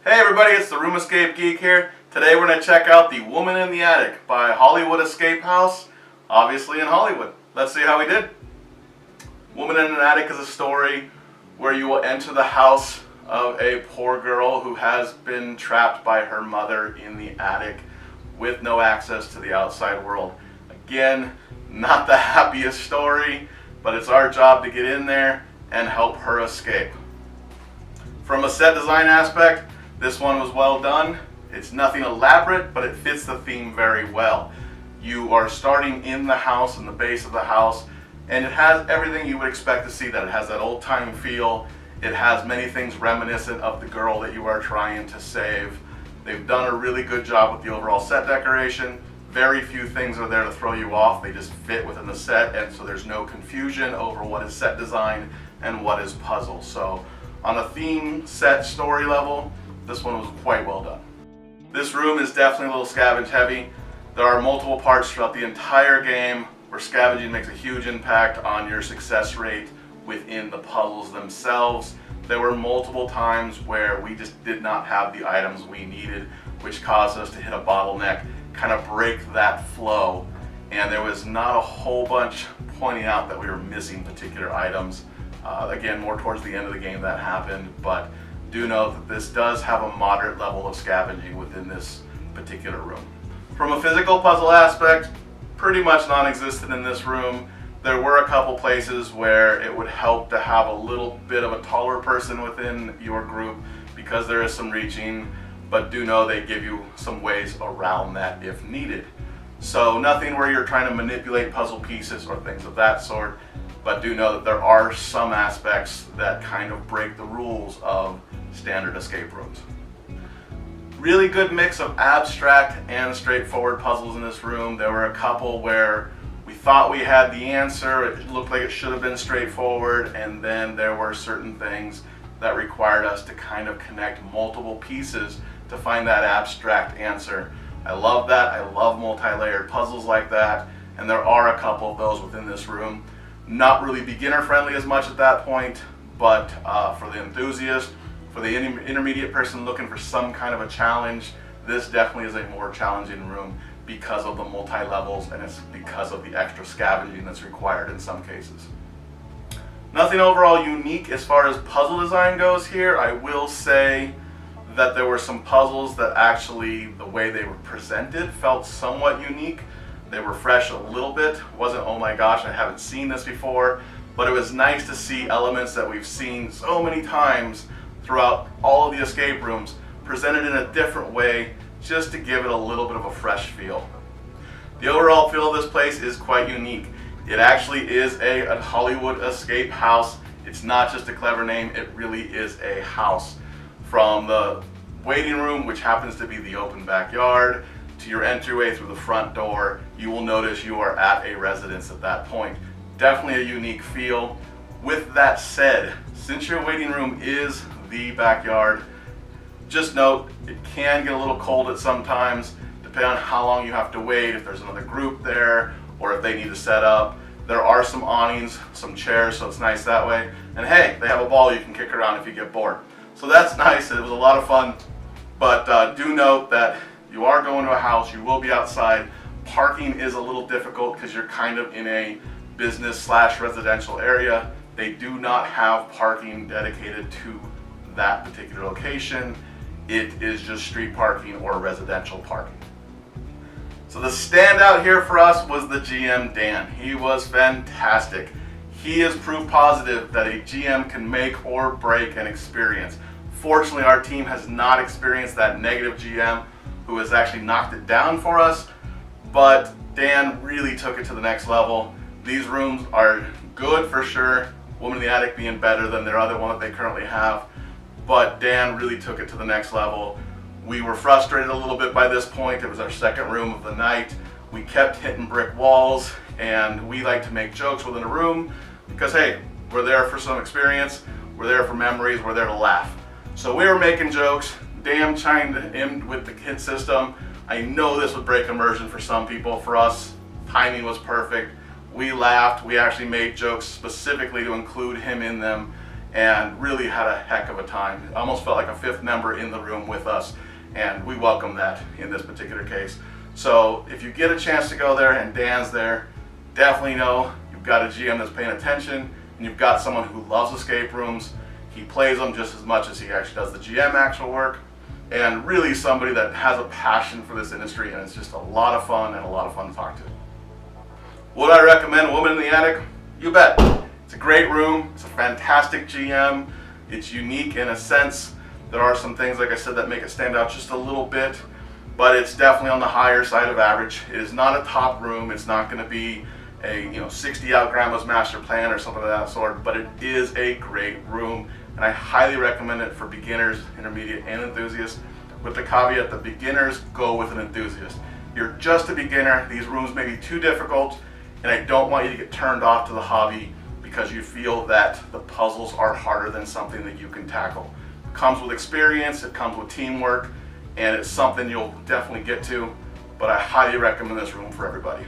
Hey everybody, it's the Room Escape Geek here. Today we're going to check out The Woman in the Attic by Hollywood Escape House, obviously in Hollywood. Let's see how we did. Woman in an Attic is a story where you will enter the house of a poor girl who has been trapped by her mother in the attic with no access to the outside world. Again, not the happiest story, but it's our job to get in there and help her escape. From a set design aspect, this one was well done. It's nothing elaborate, but it fits the theme very well. You are starting in the house, in the base of the house, and it has everything you would expect to see. That it has that old-time feel. It has many things reminiscent of the girl that you are trying to save. They've done a really good job with the overall set decoration. Very few things are there to throw you off. They just fit within the set, and so there's no confusion over what is set design and what is puzzle. So on a theme, set, story level, this one was quite well done. This room is definitely a little scavenge heavy. There are multiple parts throughout the entire game where scavenging makes a huge impact on your success rate within the puzzles themselves. There were multiple times where we just did not have the items we needed, which caused us to hit a bottleneck, kind of break that flow. And there was not a whole bunch pointing out that we were missing particular items. Again, more towards the end of the game that happened, but do note that this does have a moderate level of scavenging within this particular room. From a physical puzzle aspect, pretty much non-existent in this room. There were a couple places where it would help to have a little bit of a taller person within your group because there is some reaching, but do know they give you some ways around that if needed. So nothing where you're trying to manipulate puzzle pieces or things of that sort, but do know that there are some aspects that kind of break the rules of standard escape rooms. Really good mix of abstract and straightforward puzzles in this room. There were a couple where we thought we had the answer, it looked like it should have been straightforward, and then there were certain things that required us to kind of connect multiple pieces to find that abstract answer. I love that. I love multi-layered puzzles like that, and there are a couple of those within this room. Not really beginner friendly as much at that point, but for the enthusiast, for the intermediate person looking for some kind of a challenge, this definitely is a more challenging room because of the multi-levels, and it's because of the extra scavenging that's required in some cases. Nothing overall unique as far as puzzle design goes here. I will say that there were some puzzles that actually, the way they were presented felt somewhat unique. They were fresh a little bit. It wasn't, oh my gosh, I haven't seen this before, but it was nice to see elements that we've seen so many times throughout all of the escape rooms presented in a different way, just to give it a little bit of a fresh feel. The overall feel of this place is quite unique. It actually is a Hollywood escape house. It's not just a clever name, it really is a house. From the waiting room, which happens to be the open backyard, to your entryway through the front door, you will notice you are at a residence at that point. Definitely a unique feel. With that said, since your waiting room is the backyard, just note it can get a little cold at some times, depending on how long you have to wait, if there's another group there, or if they need to set up. There are some awnings, some chairs, so it's nice that way. And hey, they have a ball you can kick around if you get bored. So that's nice. It was a lot of fun. But do note that you are going to a house, you will be outside. Parking is a little difficult because you're kind of in a business/residential area. They do not have parking dedicated to that particular location. It is just street parking or residential parking. So the standout here for us was the GM, Dan. He was fantastic. He is proof positive that a GM can make or break an experience. Fortunately, our team has not experienced that negative GM who has actually knocked it down for us, but Dan really took it to the next level. These rooms are good for sure, Woman in the Attic being better than their other one that they currently have, but Dan really took it to the next level. We were frustrated a little bit by this point. It was our second room of the night. We kept hitting brick walls, and we like to make jokes within a room because, hey, we're there for some experience, we're there for memories, we're there to laugh. So we were making jokes. Dan chimed in with the hit system. I know this would break immersion for some people. For us, timing was perfect. We laughed. We actually made jokes specifically to include him in them. and really had a heck of a time. It almost felt like a fifth member in the room with us, and we welcome that in this particular case. So if you get a chance to go there and Dan's there, definitely know you've got a GM that's paying attention, and you've got someone who loves escape rooms. He plays them just as much as he actually does the GM actual work, and really somebody that has a passion for this industry, and it's just a lot of fun and a lot of fun to talk to. Would I recommend Woman in the Attic? You bet. It's a great room, it's a fantastic GM, it's unique in a sense. There are some things, like I said, that make it stand out just a little bit, but it's definitely on the higher side of average. It is not a top room, it's not going to be a 60 out grandma's master plan or something of that sort, but it is a great room, and I highly recommend it for beginners, intermediate, and enthusiasts, with the caveat that beginners go with an enthusiast. You're just a beginner, these rooms may be too difficult, and I don't want you to get turned off to the hobby because you feel that the puzzles are harder than something that you can tackle. It comes with experience, it comes with teamwork, and it's something you'll definitely get to, but I highly recommend this room for everybody.